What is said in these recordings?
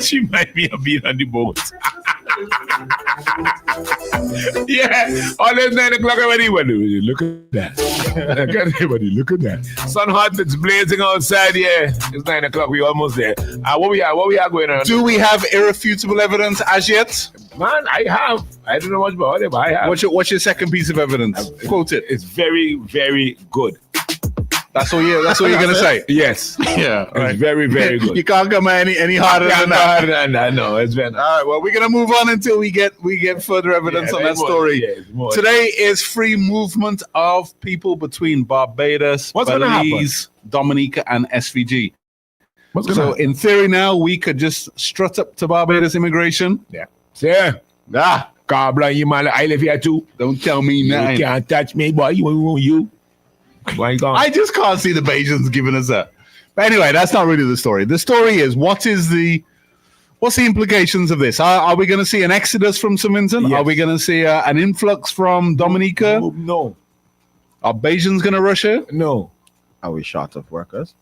she might be being on the boat. Yeah, always 9 o'clock already. Look at that. Look at that. Sun hot, it's blazing outside. Yeah, it's 9 o'clock. We almost there. What we are going on? Do we have irrefutable evidence as yet? Man, I have. I don't know much about it, but I have. What's your second piece of evidence? Quote it. It's very, very good. That's all you're gonna say. Yes. Yeah. It's right. Very, very good. You can't come any harder than that. No, it's been. All right. Well, we're gonna move on until we get further evidence on that story. Today is free movement of people between Barbados, Belize, Dominica, and SVG. So in theory, now we could just strut up to Barbados immigration. Yeah. Yeah. Carbla, you man, I live here too. Don't tell me nothing. You can't touch me, boy. You. I just can't see the Bajans giving us that. But anyway, that's not really the story. The story is what's the implications of this? Are we going to see an exodus from St. Vincent? Yes. Are we going to see an influx from Dominica? No. Are Bajans going to rush here? No. Are we short of workers?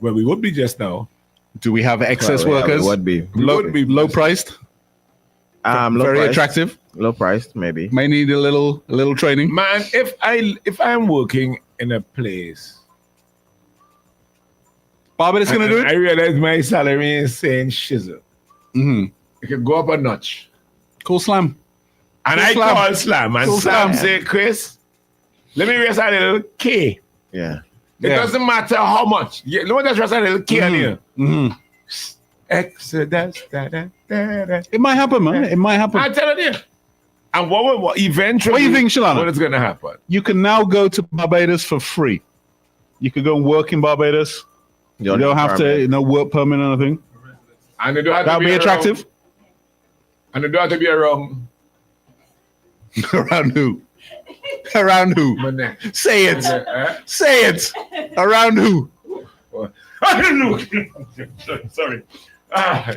Well, we would be just now. Do we have excess workers? We would be. Low priced? Very attractive? Low priced, maybe. May need a little training. Man, if I'm working in a place, Barbados gonna do it. I realize my salary is saying shizzle. Mm-hmm. It could go up a notch. Call Slam. And I call Slam, and Slam say, Chris, let me raise a little K. Yeah. It doesn't matter how much. Let me just raise a little K on here. Mm-hmm. Exodus. It might happen, man. It might happen. I'm telling you. And what eventually? What do you think, Shalana? What is going to happen? You can now go to Barbados for free. You could go and work in Barbados. You don't have to, work permit or anything. And they don't have that would be attractive. Around, and they don't have to be around. Around who? Around who? Say it. Say it. Around who? I don't know. Sorry.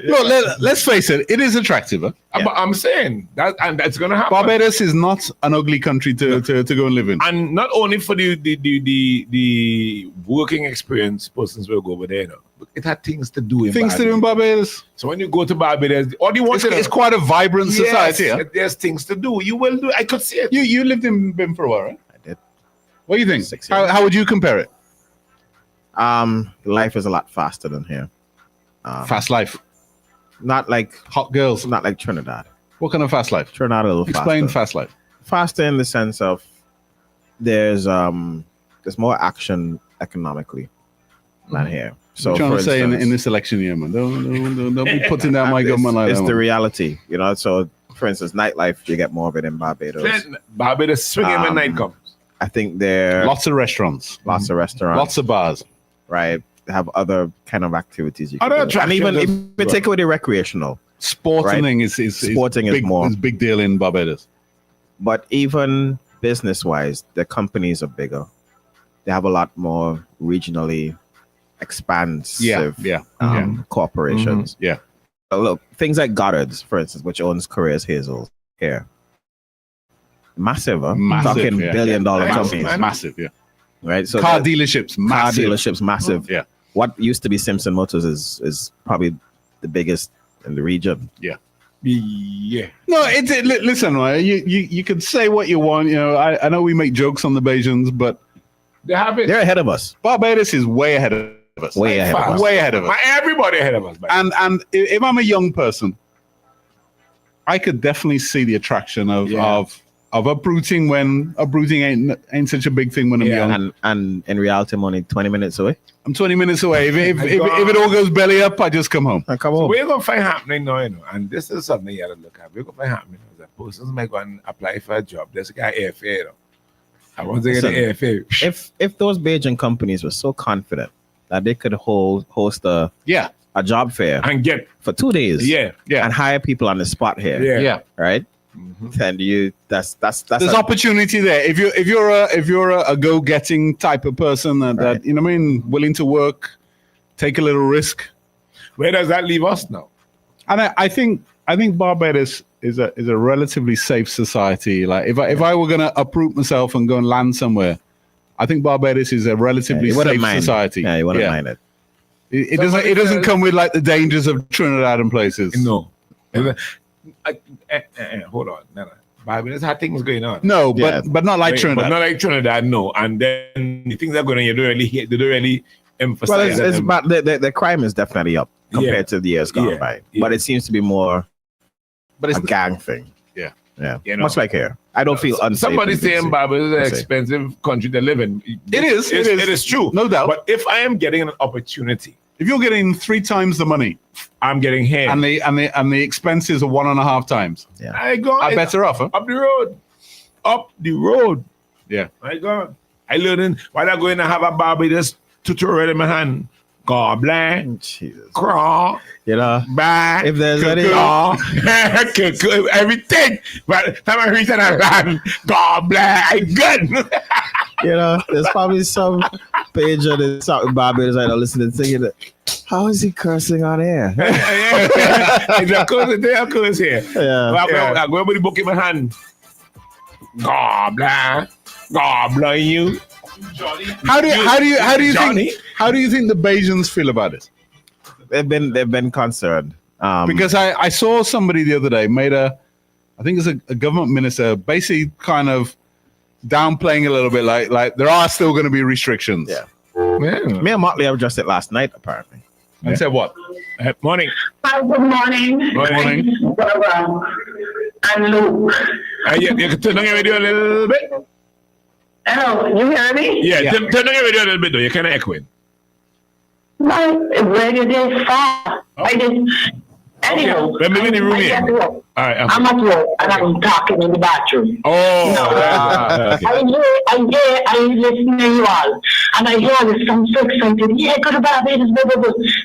Look, let's face it. It is attractive. Huh? But I'm saying that, and that's going to happen. Barbados is not an ugly country to go and live in. And not only for the working experience, persons will go over there. But it had things to do in Barbados. So when you go to Barbados, all you want it's quite a vibrant society. Yes, there's things to do. You will do. I could see it. You lived in BIM for a while, right? I did. What do you think? 6 years. How would you compare it? Life is a lot faster than here. Fast life. Not like hot girls. Not like Trinidad. What kind of fast life? Trinidad a little faster. Explain fast life. Faster in the sense of there's more action economically than here. So I'm trying to say in this election year, man. Don't be putting down my government like that. It's the reality, So, for instance, nightlife, you get more of it in Barbados. Barbados swinging when night comes. I think there lots of restaurants, lots of bars, right? They have other kind of activities you can do. And even if you take away the recreational, sporting right? is big, more is big deal in Barbados. But even business wise, the companies are bigger. They have a lot more regionally expansive corporations. Mm-hmm. Yeah. Look, things like Goddard's, for instance, which owns Careers Hazel here. Massive, talking $1 billion companies. Massive, yeah. Right. So car dealerships, massive. Yeah. What used to be Simpson Motors is probably the biggest in the region. Yeah. Yeah. No, listen, right? You can say what you want. I know we make jokes on the Bajans, but they're ahead of us. Barbados is way ahead of us. Way ahead of us. Everybody ahead of us. And if I'm a young person, I could definitely see the attraction of uprooting when uprooting ain't such a big thing when I'm young. And in reality, I'm only 20 minutes away. I'm 20 minutes away. If it all goes belly up, I just come home. So we're going to find happening now, and this is something you have to look at. We're going to find happening. That persons might go and apply for a job. There's a guy AFA. I want to get an AFA. If those Bajan companies were so confident that they could host a job fair and get for 2 days, and hire people on the spot here, right? Mm-hmm. Then that's there's opportunity there. If you're a go-getting type of person that willing to work, take a little risk. Where does that leave us now? And I think Barbados is a relatively safe society. Like if I were gonna uproot myself and go and land somewhere, I think Barbados is a relatively safe society. Yeah, you wouldn't mind it. It doesn't come with like the dangers of Trinidad and places. No. Hold on. No. Barbados had things going on. No, but not like Trinidad. But not like Trinidad, no. And then the things that are going on, they don't really emphasize. Well, but the crime is definitely up compared to the years gone by. Yeah. But it seems to be more a gang thing. Yeah. Yeah. You know, much like here. I don't feel unsafe. Somebody saying Barbados is an expensive country to live in. It is true. No doubt. But if I am getting an opportunity, if you're getting 3 times the money, I'm getting here, and the expenses are 1.5 times. Yeah, I'm better off. Huh? Up the road. Yeah, my God, I learned while I go in and have a Barbados tutorial in my hand. God bless. Jesus. Crawl. You know, bye. If there's any everything, but time I reach and land, God bless. I good. You know, there's probably some page on the South Barbados right now listening thinking that, how is he cursing on air? Of course here. Yeah. I go with the book in my hand. God bless. God bless you. Johnny. How do you think the Bajans feel about it? They've been concerned. Because I saw somebody the other day made I think it's a government minister basically kind of downplaying a little bit like there are still going to be restrictions. Yeah. Me and Motley addressed it last night apparently. And said what? Morning. Hi, good morning. Morning. And Luke. You can turn on your video a little bit. Hello, you hear me? Yeah. Turn on your video a little bit though. You're kind of echoing. My radio is far. Anyhow, okay. Maybe in the room here. All right, I'm at work and I'm talking in the bathroom. Oh, no. Okay. I listen to you all, and I hear this. I'm so excited. Yeah, go to Barbados.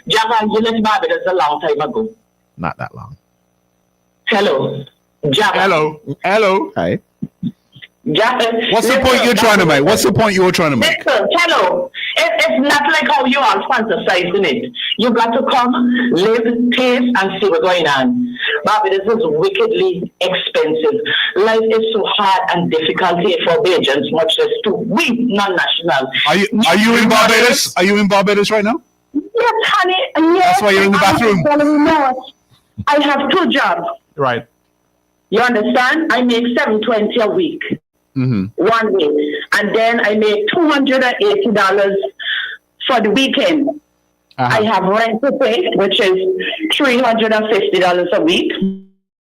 Java, you left Barbados a long time ago. Not that long. Hello, Java. Hello. Hi. Java. What's the point you're trying to make? What's the point you're trying to make? Listen, hello. It's not like how you are fantasizing it. You got to come, live, taste, and see what's going on. Barbados is wickedly expensive. Life is so hard and difficult here for Bajans, much less to we non-national. Are you in Barbados? Are you in Barbados right now? Yes, honey. Yes. That's why you're in the bathroom. I have 2 jobs. Right. You understand? I make $720 a week. Mm-hmm. 1 week, and then I make $280 for the weekend. I have rent to pay, which is $350 a week.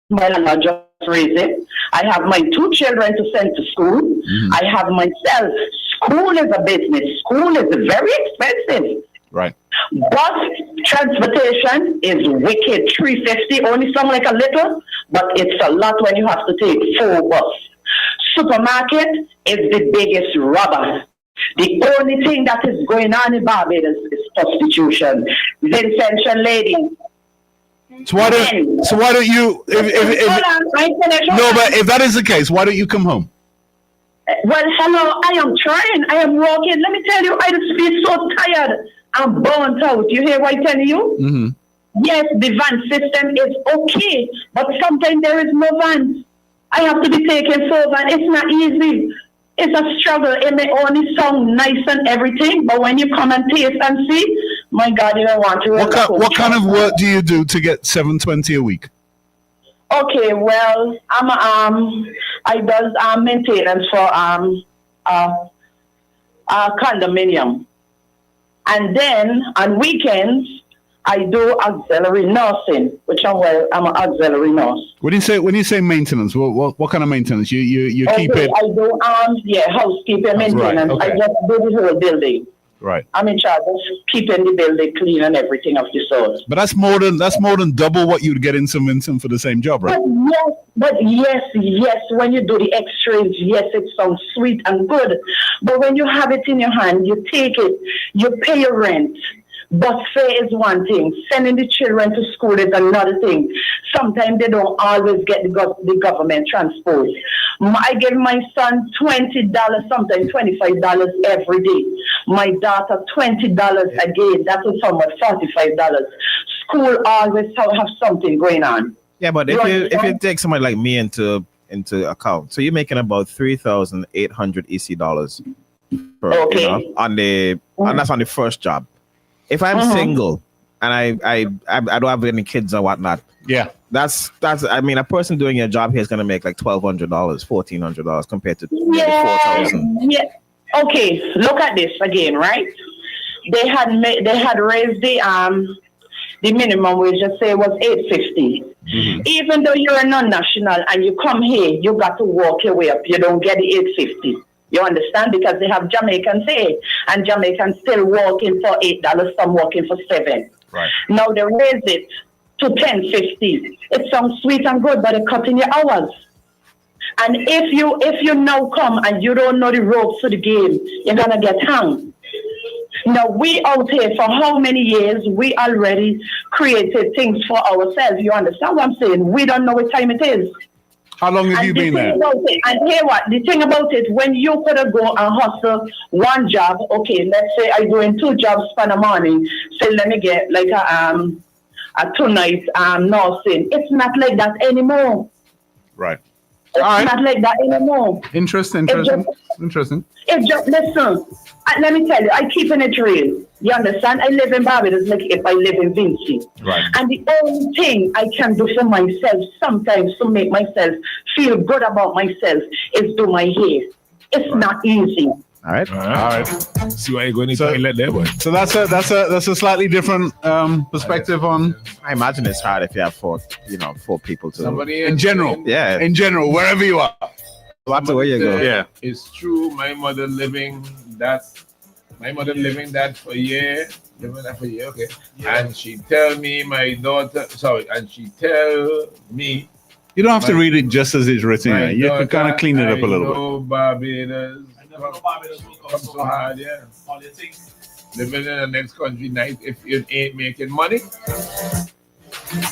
My landlord just raised it. I have my 2 children to send to school. Mm-hmm. I have myself. School is a business. School is very expensive. Right. Bus transportation is wicked. $350 only sound like a little, but it's a lot when you have to take 4 buses. Supermarket is the biggest robber. The only thing that is going on in Barbados is prostitution. Vincentian lady. So why don't you? But if that is the case, why don't you come home? Well, hello. I am trying. I am working. Let me tell you, I just feel so tired. I'm burnt out. You hear what I tell you? Mm-hmm. Yes, the van system is okay, but sometimes there is no van. I have to be taken so van. It's not easy. It's a struggle. It may only sound nice and everything, but when you come and taste and see, my God, you don't want to. What kind of work do you do to get $720 a week? Okay, well, I does maintenance for a condominium, and then on weekends I do auxiliary nursing, which I'm an auxiliary nurse. When you say maintenance, what kind of maintenance? You keep it? I do housekeeping maintenance. Right, okay. I just do the whole building. Right. I'm in charge of keeping the building clean and everything of the sort. But that's more than double what you'd get in St. Vincent for the same job, right? But yes. When you do the X-rays, yes, it sounds sweet and good. But when you have it in your hand, you take it, you pay your rent. Bus fare is one thing. Sending the children to school is another thing. Sometimes they don't always get the government transport. I give my son $20, sometimes $25 every day. My daughter $20 again. That is somewhat $45. School always have something going on. Yeah, but if you take somebody like me into account, so you're making about $3,800 EC dollars per, and that's on the first job. if I'm single and I don't have any kids or whatnot, that's I mean, a person doing your job here is gonna make like $1,200, $1,400 compared to $4,000. Yeah. Okay, look at this again, right? They had raised the minimum wage, just say it was $8.50. Even though you're a non-national and you come here, you got to walk your way up. You don't get the $8.50. You understand? Because they have Jamaicans here, and Jamaicans still walking for $8, some walking for $7. Right. Now they raise it to $10.50. It sounds sweet and good, but they're cutting your hours. And if you now come and you don't know the ropes to the game, you're gonna get hung. Now, we out here for how many years, we already created things for ourselves. You understand what I'm saying? We don't know what time it is. How long have you been there? And hear what? The thing about it, when you could have go and hustle one job, okay, let's say I'm doing 2 jobs for the morning, say let me get like a 2-night nursing. It's not like that anymore. Right. It's not like that anymore. Interesting. It's just, listen, let me tell you, I keep it real. You understand? I live in Barbados like if I live in Vinci. Right. And the only thing I can do for myself sometimes to make myself feel good about myself is do my hair. It's not easy. All right. See why you're going to toilet there, boy. So that's a slightly different perspective on. I imagine it's hard if you have 4 people to. Somebody in general, wherever you are. Lots of where you go. Yeah, it's true. My mother living that for a year. Okay. Yeah. And she tell me she tell me. You don't have to read it just as it's written. You can kind of clean it up a little bit. Barbados. Barbados will come so hard, yeah. Living in the next country night if you ain't making money.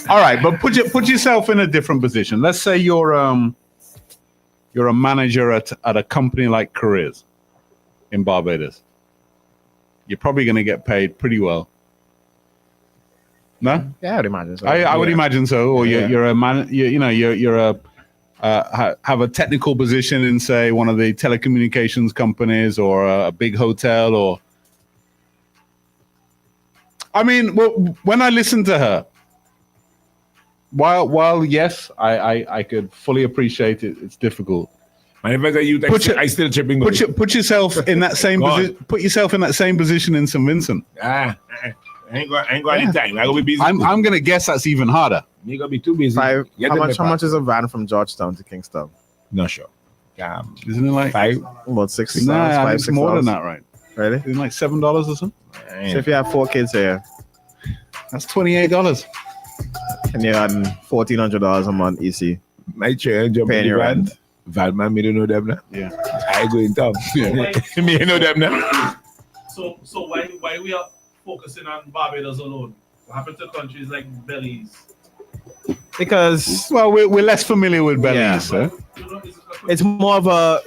All right, but put yourself in a different position. Let's say you're a manager at a company like Careers in Barbados. You're probably going to get paid pretty well. No? Yeah, I would imagine so. I would imagine so. Or you're a man. You're have a technical position in, say, one of the telecommunications companies or a big hotel. Or I mean, when I listen to her, while yes, I could fully appreciate it. It's difficult. I still chipping. Put yourself in that same position. Put yourself in that same position in St. Vincent. I ain't got any time. I gonna be busy. I'm gonna guess that's even harder. You gonna be too busy. How much is a van from Georgetown to Kingston? Not sure. Isn't it like about $6? Nah, it's more than that, right? Really? Isn't it like $7 or something? So if you have 4 kids here, that's $28. and you're on $1,400 a month, EC. My chair, paying your rent. Valman, me don't know them now. Yeah, I go in town. Me know them now. So why we are focusing on Barbados alone? What happened to countries like Belize? Because we're less familiar with Belize, sir. It's more of a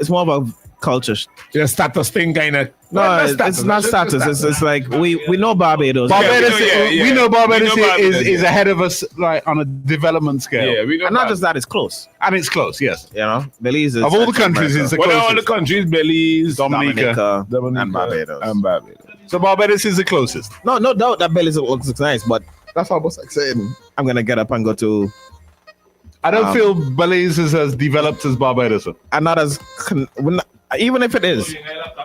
culture. Status thing, kind of. No, it's not status. It's like we know Barbados. We know Barbados is ahead of us, like on a development scale. Yeah, we know. And not just that, it's close. And it's close, yes. You know, Belize is of all the countries, it's the closest. All the countries, Belize, Dominica and Barbados. So Barbados is the closest. No doubt that Belize looks nice, but that's almost like saying I'm gonna get up and go to. I don't feel Belize is as developed as Barbados. And not as even if it is,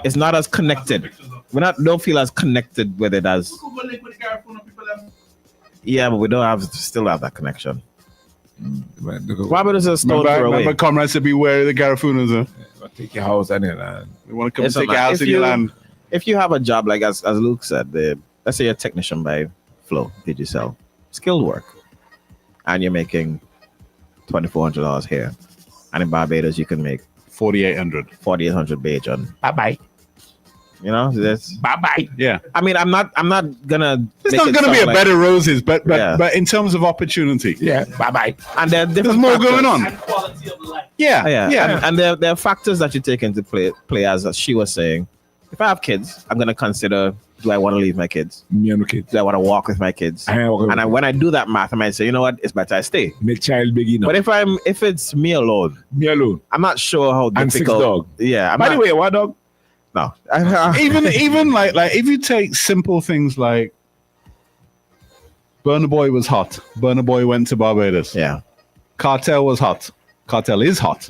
it's not as connected. Don't feel as connected with it as. Yeah, but we still have that connection. Barbados is a stone throw away. Remember, comrades to beware of the Garafunas. Take your house and your land. You want to come take your house and your land. If you have a job like as Luke said, let's say you're a technician by Flow Digicel, skilled work, and you're making $2,400 here, and in Barbados you can make $4,800 Bajan. Bye. You know, bye. Yeah. I mean, I'm not gonna. It's not gonna be a bed of roses, but in terms of opportunity, bye. And there's more going on. And quality of life. Yeah. And there are factors that you take into play as she was saying. If I have kids, I'm gonna consider: do I want to leave my kids? Me and the kids. Do I want to walk with my kids? When I do that math, I might say, you know what, it's better I stay. Make child big enough. But if it's me alone, I'm not sure how difficult. And 6 dogs. Yeah. By the way, what dog? No. even like if you take simple things like Burna Boy was hot. Burna Boy went to Barbados. Yeah. Cartel was hot. Cartel is hot.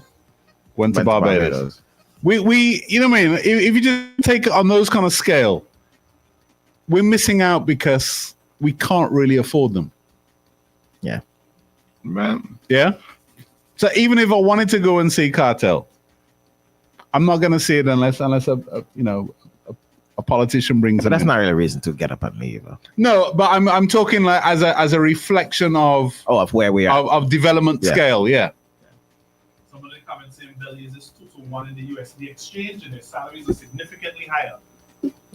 Went to Barbados. We you know what I mean? If you just take it on those kind of scale, we're missing out because we can't really afford them. Yeah. Man. Yeah. So even if I wanted to go and see Cartel, I'm not going to see it unless a politician brings. But that's not really a reason to get up and leave. No, but I'm talking like as a reflection of where we are of development scale. Yeah. Somebody come and say Belize is 2-1 in the USD exchange, and their salaries are significantly higher.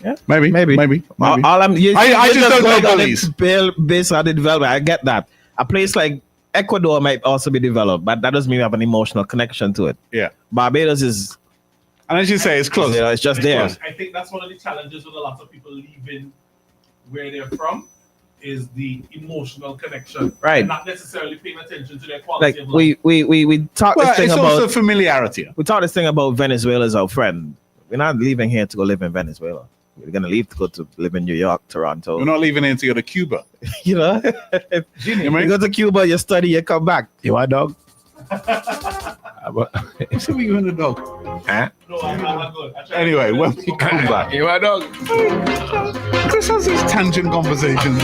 Yeah, maybe. I just don't know Belize. Based on the development, I get that. A place like Ecuador might also be developed, but that doesn't mean we have an emotional connection to it. Yeah. Barbados is, and as you say, it's close. It's just there. I think that's one of the challenges with a lot of people leaving where they're from is the emotional connection. Right. Not necessarily paying attention to their quality of life. We talk this thing it's about also familiarity. We talk this thing about Venezuela as our friend. We're not leaving here to go live in Venezuela. We're gonna leave to go to live in New York, Toronto. We're not leaving here to go to Cuba. You know, you go to Cuba, you study, you come back. You want a dog? So we going to dog? Huh? No, I'm good. Anyway, when we come back, You want a dog? Chris has these tangent conversations.